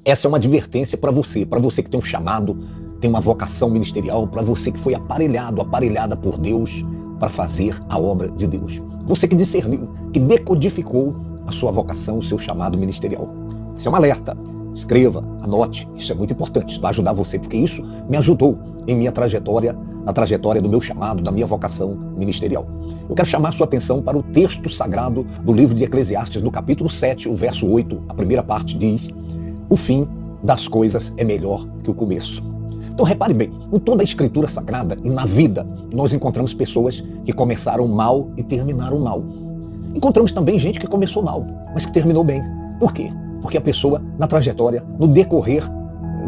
Essa é uma advertência para você que tem um chamado, tem uma vocação ministerial, para você que foi aparelhada por Deus para fazer a obra de Deus. Você que discerniu, que decodificou a sua vocação, o seu chamado ministerial. Isso é um alerta. Escreva, anote, isso é muito importante, isso vai ajudar você, porque isso me ajudou em minha trajetória, na trajetória do meu chamado, da minha vocação ministerial. Eu quero chamar a sua atenção para o texto sagrado do livro de Eclesiastes, no capítulo 7, o verso 8, a primeira parte diz: o fim das coisas é melhor que o começo. Então repare bem, em toda a escritura sagrada e na vida, nós encontramos pessoas que começaram mal e terminaram mal. Encontramos também gente que começou mal, mas que terminou bem. Por quê? Porque a pessoa, na trajetória, no decorrer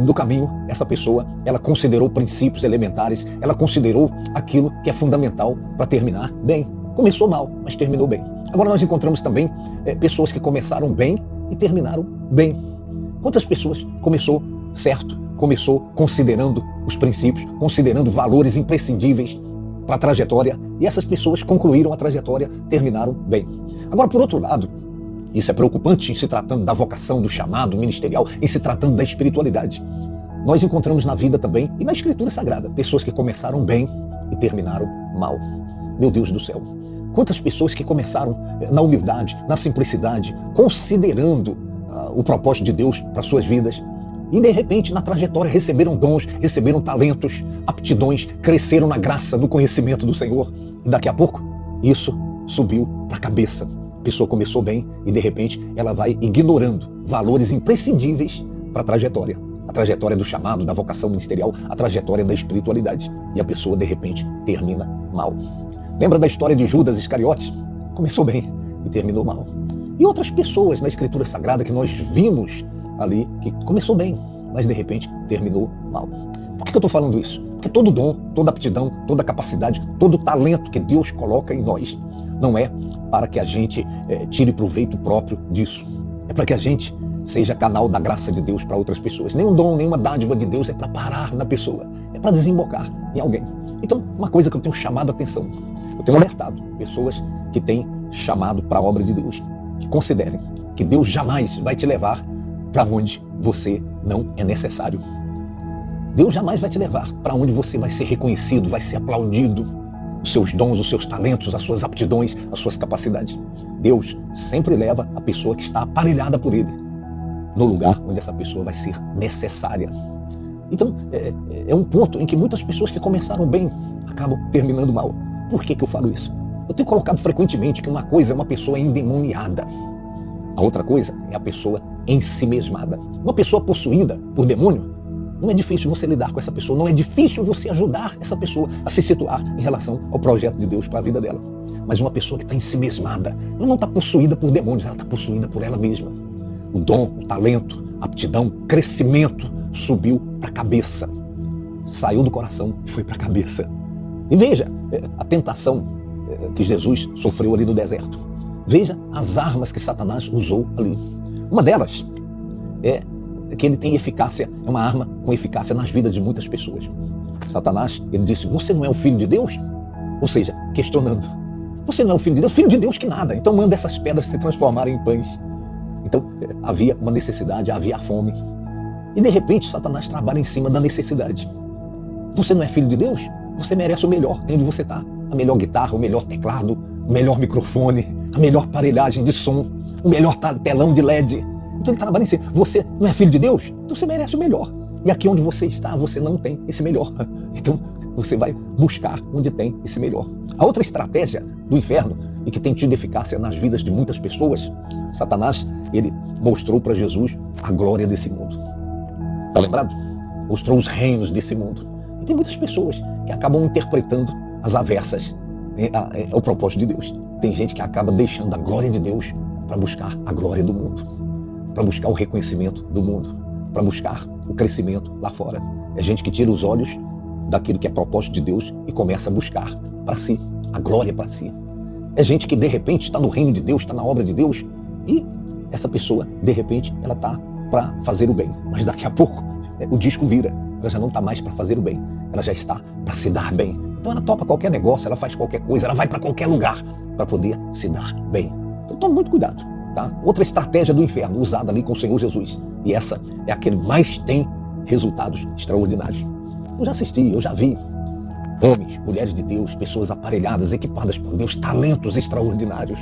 do caminho, essa pessoa, ela considerou princípios elementares, ela considerou aquilo que é fundamental para terminar bem. Começou mal, mas terminou bem. Agora nós encontramos também pessoas que começaram bem e terminaram bem. Quantas pessoas começou certo, começou considerando os princípios, considerando valores imprescindíveis para a trajetória, e essas pessoas concluíram a trajetória, terminaram bem. Agora, por outro lado, isso é preocupante em se tratando da vocação, do chamado ministerial, em se tratando da espiritualidade. Nós encontramos na vida também, e na Escritura Sagrada, pessoas que começaram bem e terminaram mal. Meu Deus do céu! Quantas pessoas que começaram na humildade, na simplicidade, considerando o propósito de Deus para suas vidas, e de repente na trajetória receberam dons, receberam talentos, aptidões, cresceram na graça, no conhecimento do Senhor, e daqui a pouco isso subiu para a cabeça. A pessoa começou bem e de repente ela vai ignorando valores imprescindíveis para a trajetória do chamado, da vocação ministerial, a trajetória da espiritualidade, e a pessoa de repente termina mal. Lembra da história de Judas Iscariotes? Começou bem e terminou mal. E outras pessoas na Escritura Sagrada que nós vimos ali, que começou bem, mas de repente terminou mal. Por que eu estou falando isso? Porque todo dom, toda aptidão, toda capacidade, todo talento que Deus coloca em nós, não é para que a gente tire proveito próprio disso. É para que a gente seja canal da graça de Deus para outras pessoas. Nenhum dom, nenhuma dádiva de Deus é para parar na pessoa, é para desembocar em alguém. Então, uma coisa que eu tenho chamado a atenção, eu tenho alertado pessoas que têm chamado para a obra de Deus, que considerem que Deus jamais vai te levar para onde você não é necessário. Deus jamais vai te levar para onde você vai ser reconhecido, vai ser aplaudido. Os seus dons, os seus talentos, as suas aptidões, as suas capacidades. Deus sempre leva a pessoa que está aparelhada por Ele no lugar onde essa pessoa vai ser necessária. Então, é um ponto em que muitas pessoas que começaram bem acabam terminando mal. Por que eu falo isso? Eu tenho colocado frequentemente que uma coisa é uma pessoa endemoniada. A outra coisa é a pessoa ensimesmada. Uma pessoa possuída por demônio, não é difícil você lidar com essa pessoa, não é difícil você ajudar essa pessoa a se situar em relação ao projeto de Deus para a vida dela. Mas uma pessoa que está ensimesmada, ela não está possuída por demônios, ela está possuída por ela mesma. O dom, o talento, a aptidão, o crescimento subiu para a cabeça. Saiu do coração e foi para a cabeça. E veja a tentação que Jesus sofreu ali no deserto. Veja as armas que Satanás usou ali. Uma delas é que ele tem eficácia, é uma arma com eficácia nas vidas de muitas pessoas. Satanás, ele disse: você não é o filho de Deus? Ou seja, questionando. Você não é o filho de Deus? Filho de Deus que nada. Então manda essas pedras se transformarem em pães. Então havia uma necessidade, havia a fome. E de repente Satanás trabalha em cima da necessidade. Você não é filho de Deus? Você merece o melhor onde você está. A melhor guitarra, o melhor teclado, o melhor microfone, a melhor aparelhagem de som, o melhor telão de LED. Então ele trabalha em cima. Você não é filho de Deus? Então você merece o melhor. E aqui onde você está, você não tem esse melhor. Então você vai buscar onde tem esse melhor. A outra estratégia do inferno, e que tem tido eficácia nas vidas de muitas pessoas, Satanás, ele mostrou para Jesus a glória desse mundo. Está lembrado? Mostrou os reinos desse mundo. E tem muitas pessoas que acabam interpretando as aversas ao propósito de Deus. Tem gente que acaba deixando a glória de Deus para buscar a glória do mundo, para buscar o reconhecimento do mundo, para buscar o crescimento lá fora. É gente que tira os olhos daquilo que é propósito de Deus e começa a buscar para si, a glória para si. É gente que de repente está no reino de Deus, está na obra de Deus, e essa pessoa, de repente, ela está para fazer o bem, mas daqui a pouco o disco vira, ela já não está mais para fazer o bem, ela já está para se dar bem. Então ela topa qualquer negócio, ela faz qualquer coisa, ela vai para qualquer lugar para poder se dar bem. Então tome muito cuidado, tá? Outra estratégia do inferno usada ali com o Senhor Jesus. E essa é a que mais tem resultados extraordinários. Eu já assisti, eu já vi homens, mulheres de Deus, pessoas aparelhadas, equipadas por Deus, talentos extraordinários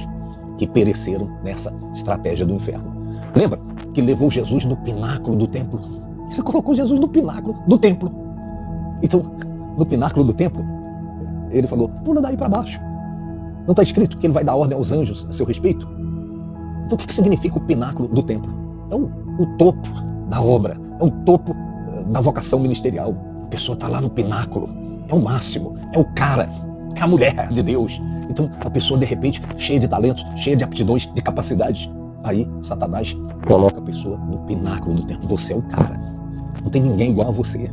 que pereceram nessa estratégia do inferno. Lembra que levou Jesus no pináculo do templo? Ele colocou Jesus no pináculo do templo. Então, no pináculo do templo, ele falou, pula daí para baixo. Não está escrito que ele vai dar ordem aos anjos a seu respeito? Então, o que significa o pináculo do templo? É o topo da obra, é o topo da vocação ministerial. A pessoa está lá no pináculo, é o máximo, é o cara, é a mulher de Deus. Então, a pessoa, de repente, cheia de talentos, cheia de aptidões, de capacidades. Aí, Satanás coloca a pessoa no pináculo do templo. Você é o cara. Não tem ninguém igual a você.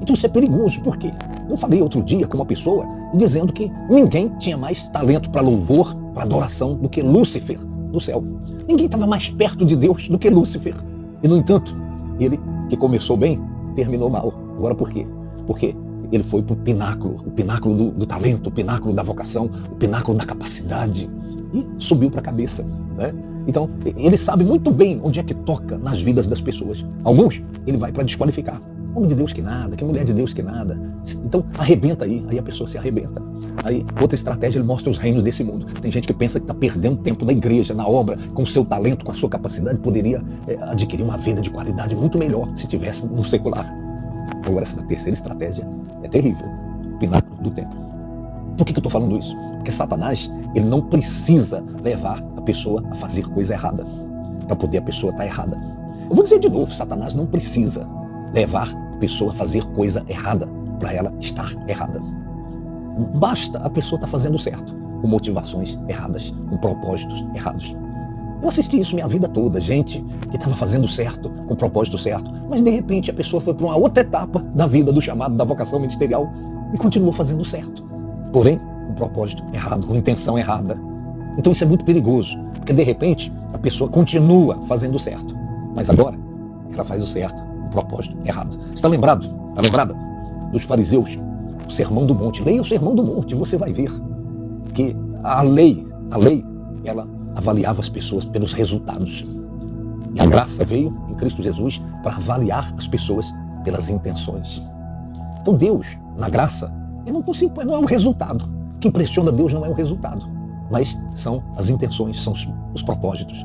Então, isso é perigoso. Por quê? Eu falei outro dia com uma pessoa dizendo que ninguém tinha mais talento para louvor, para adoração, do que Lúcifer no céu. Ninguém estava mais perto de Deus do que Lúcifer. E, no entanto, ele, que começou bem, terminou mal. Agora, por quê? Porque ele foi para o pináculo do talento, o pináculo da vocação, o pináculo da capacidade, e subiu para a cabeça, né? Então, ele sabe muito bem onde é que toca nas vidas das pessoas. Alguns, ele vai para desqualificar. Homem de Deus que nada, que mulher de Deus que nada. Então, arrebenta aí a pessoa se arrebenta. Aí, outra estratégia, ele mostra os reinos desse mundo. Tem gente que pensa que está perdendo tempo na igreja, na obra, com o seu talento, com a sua capacidade, poderia adquirir uma vida de qualidade muito melhor se tivesse no secular. Agora, essa terceira estratégia é terrível. O pináculo do templo. Por que eu estou falando isso? Porque Satanás, ele não precisa levar a pessoa a fazer coisa errada, para poder a pessoa estar errada. Eu vou dizer de novo, Satanás não precisa levar a pessoa a fazer coisa errada, para ela estar errada. Basta a pessoa estar fazendo certo, com motivações erradas, com propósitos errados. Eu assisti isso minha vida toda, gente que estava fazendo certo, com propósito certo, mas de repente a pessoa foi para uma outra etapa da vida, do chamado, da vocação ministerial, e continuou fazendo certo. Porém, com propósito errado, com intenção errada. Então isso é muito perigoso, porque de repente a pessoa continua fazendo certo, mas agora ela faz o certo, com propósito errado. Está lembrado? Está lembrada dos fariseus? O Sermão do Monte. Leia o Sermão do Monte, você vai ver que a lei, ela avaliava as pessoas pelos resultados. E a graça veio em Cristo Jesus para avaliar as pessoas pelas intenções. Então Deus, na graça, ele não é o resultado. O que impressiona Deus não é o resultado, mas são as intenções, são os propósitos.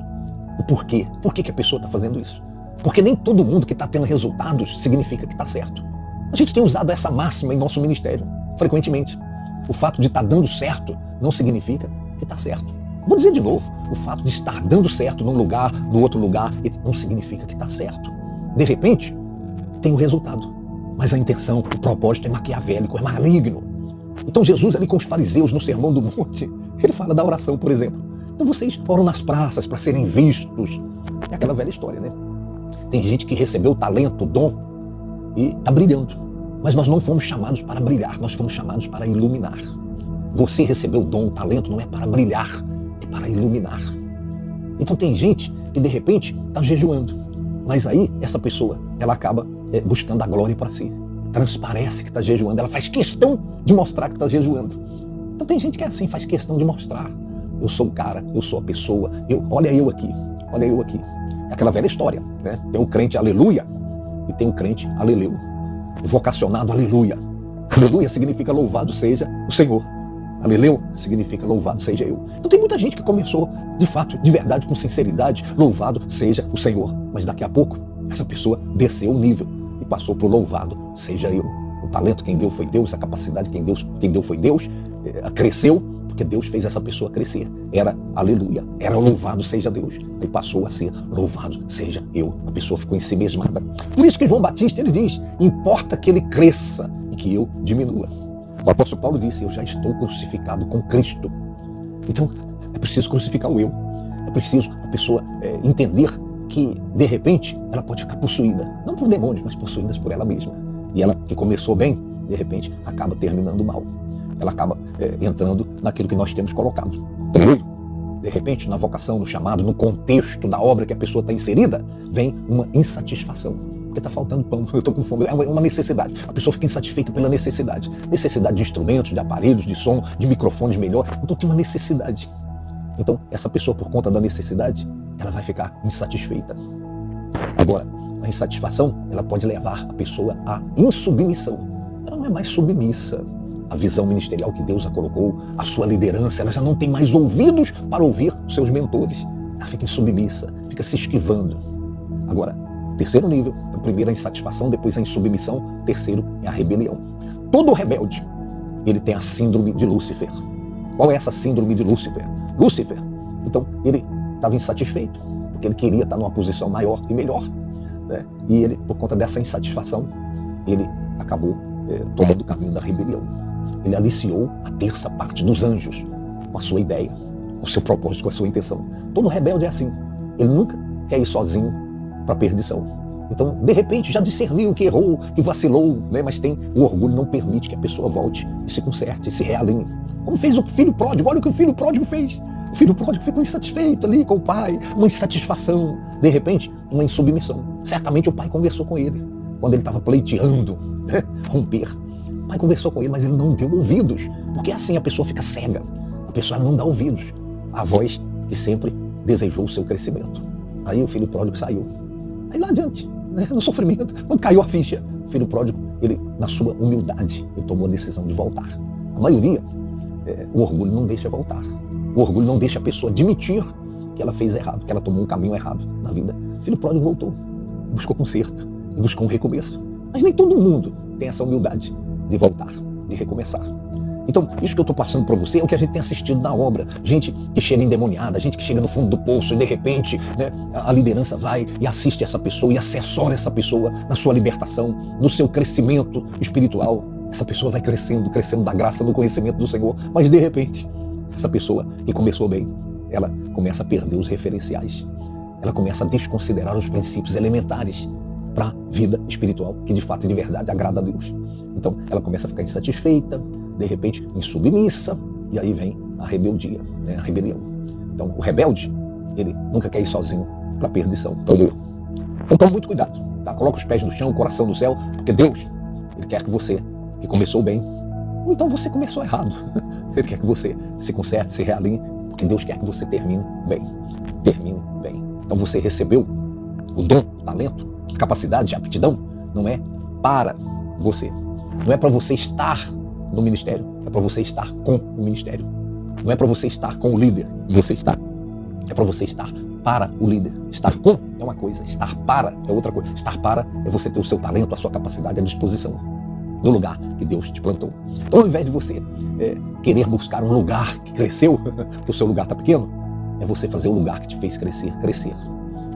O porquê. Por que a pessoa está fazendo isso? Porque nem todo mundo que está tendo resultados significa que está certo. A gente tem usado essa máxima em nosso ministério, frequentemente. O fato de estar dando certo não significa que está certo. Vou dizer de novo, o fato de estar dando certo num lugar, no outro lugar, não significa que está certo. De repente, tem o resultado, mas a intenção, o propósito é maquiavélico, é maligno. Então Jesus ali com os fariseus no Sermão do Monte, ele fala da oração, por exemplo. Então vocês oram nas praças para serem vistos. É aquela velha história, né? Tem gente que recebeu o talento, o dom, e está brilhando. Mas nós não fomos chamados para brilhar, nós fomos chamados para iluminar. Você recebeu o dom, o talento, não é para brilhar, é para iluminar. Então tem gente que de repente está jejuando, mas aí essa pessoa, ela acaba buscando a glória para si. Transparece que está jejuando, ela faz questão de mostrar que está jejuando. Então tem gente que é assim, faz questão de mostrar. Eu sou o cara, eu sou a pessoa, olha eu aqui, olha eu aqui. É aquela velha história, né? Tem o crente aleluia e tem o crente aleleu. O vocacionado aleluia. Aleluia significa louvado seja o Senhor. Aleleu significa louvado seja eu. Então tem muita gente que começou de fato, de verdade, com sinceridade, louvado seja o Senhor. Mas daqui a pouco, essa pessoa desceu o nível e passou para o louvado seja eu. O talento quem deu foi Deus, a capacidade quem deu foi Deus, cresceu porque Deus fez essa pessoa crescer. Era aleluia, era louvado seja Deus. Aí passou a ser louvado seja eu. A pessoa ficou em si mesmada. Por isso que João Batista, ele diz, importa que ele cresça e que eu diminua. O apóstolo Paulo disse, eu já estou crucificado com Cristo. Então, é preciso crucificar o eu. É preciso a pessoa entender que, de repente, ela pode ficar possuída. Não por demônios, mas possuída por ela mesma. E ela, que começou bem, de repente, acaba terminando mal. Ela acaba entrando naquilo que nós temos colocado. Primeiro, de repente, na vocação, no chamado, no contexto da obra que a pessoa está inserida, vem uma insatisfação. Porque está faltando pão, eu estou com fome, é uma necessidade. A pessoa fica insatisfeita pela necessidade. Necessidade de instrumentos, de aparelhos, de som, de microfones melhor. Então tem uma necessidade. Então essa pessoa, por conta da necessidade, ela vai ficar insatisfeita. Agora, a insatisfação, ela pode levar a pessoa à insubmissão. Ela não é mais submissa. A visão ministerial que Deus a colocou, a sua liderança, ela já não tem mais ouvidos para ouvir os seus mentores. Ela fica insubmissa, fica se esquivando. Agora, terceiro nível, então, primeiro a insatisfação, depois a insubmissão, terceiro é a rebelião. Todo rebelde, ele tem a síndrome de Lúcifer. Qual é essa síndrome de Lúcifer? Lúcifer, então, ele estava insatisfeito, porque ele queria estar numa posição maior e melhor, né? E ele, por conta dessa insatisfação, ele acabou tomando o caminho da rebelião. Ele aliciou a terça parte dos anjos com a sua ideia, com o seu propósito, com a sua intenção. Todo rebelde é assim. Ele nunca quer ir sozinho para a perdição. Então, de repente, já discerniu que errou, que vacilou, né? Mas o orgulho não permite que a pessoa volte e se conserte, e se realinhe. Como fez o filho pródigo, olha o que o filho pródigo fez. O filho pródigo ficou insatisfeito ali com o pai, uma insatisfação, de repente, uma insubmissão. Certamente o pai conversou com ele, quando ele estava pleiteando, né? Romper. O pai conversou com ele, mas ele não deu ouvidos, porque assim a pessoa fica cega, a pessoa não dá ouvidos à voz que sempre desejou o seu crescimento. Aí o filho pródigo saiu. Aí lá adiante, né, no sofrimento, quando caiu a ficha, o filho pródigo, ele, na sua humildade, ele tomou a decisão de voltar. A maioria, o orgulho não deixa voltar. O orgulho não deixa a pessoa admitir que ela fez errado, que ela tomou um caminho errado na vida. O filho pródigo voltou, buscou conserto, buscou um recomeço. Mas nem todo mundo tem essa humildade de voltar, de recomeçar. Então, isso que eu estou passando para você é o que a gente tem assistido na obra. Gente que chega endemoniada, gente que chega no fundo do poço e de repente, né, a liderança vai e assiste essa pessoa e assessora essa pessoa na sua libertação, no seu crescimento espiritual. Essa pessoa vai crescendo, crescendo da graça, no conhecimento do Senhor. Mas de repente, essa pessoa que começou bem, ela começa a perder os referenciais. Ela começa a desconsiderar os princípios elementares para a vida espiritual, que de fato e de verdade agrada a Deus. Então, ela começa a ficar insatisfeita, de repente insubmissa, e aí vem a rebeldia, né? A rebelião. Então, o rebelde, ele nunca quer ir sozinho para a perdição. Então, tome muito cuidado, tá? Coloca os pés no chão, o coração no céu, porque Deus, ele quer que você, que começou bem, ou então você começou errado. Ele quer que você se conserte, se realinhe, porque Deus quer que você termine bem. Termine bem. Então, você recebeu o dom, o talento, a capacidade, a aptidão, não é para você. Não é para você estar no ministério, é para você estar com o ministério. Não é para você estar com o líder, você está. É para você estar para o líder. Estar com é uma coisa, estar para é outra coisa. Estar para é você ter o seu talento, a sua capacidade à disposição, no lugar que Deus te plantou. Então, ao invés de você querer buscar um lugar que cresceu, porque o seu lugar está pequeno, é você fazer o lugar que te fez crescer, crescer.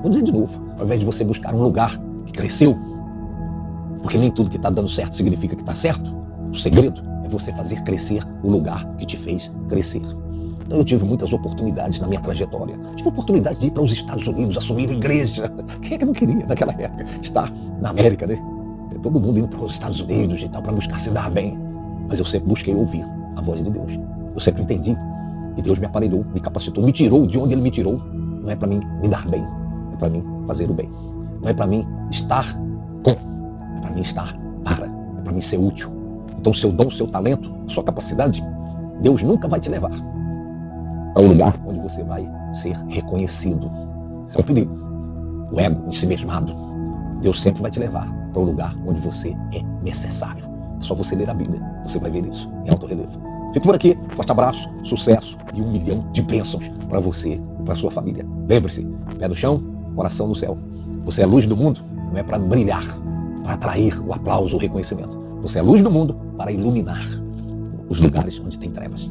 Vou dizer de novo, ao invés de você buscar um lugar que cresceu, porque nem tudo que está dando certo significa que está certo, o segredo é você fazer crescer o lugar que te fez crescer. Então eu tive muitas oportunidades na minha trajetória. Tive oportunidade de ir para os Estados Unidos, assumir igreja. Quem é que não queria naquela época estar na América, né? Todo mundo indo para os Estados Unidos e tal, para buscar se dar bem. Mas eu sempre busquei ouvir a voz de Deus. Eu sempre entendi que Deus me aparelhou, me capacitou, me tirou de onde Ele me tirou. Não é para mim me dar bem, é para mim fazer o bem. Não é para mim estar com, é para mim estar para, é para mim ser útil. Então o seu dom, o seu talento, a sua capacidade, Deus nunca vai te levar para um lugar onde você vai ser reconhecido. Isso é um perigo. O ego, ensimesmado. Deus sempre vai te levar para um lugar onde você é necessário. É só você ler a Bíblia, você vai ver isso em alto relevo. Fico por aqui, forte abraço, sucesso e 1 milhão de bênçãos para você e para sua família. Lembre-se, pé no chão, coração no céu. Você é a luz do mundo, não é para brilhar, para atrair o aplauso, o reconhecimento. Você é a luz do mundo para iluminar os lugares onde tem trevas.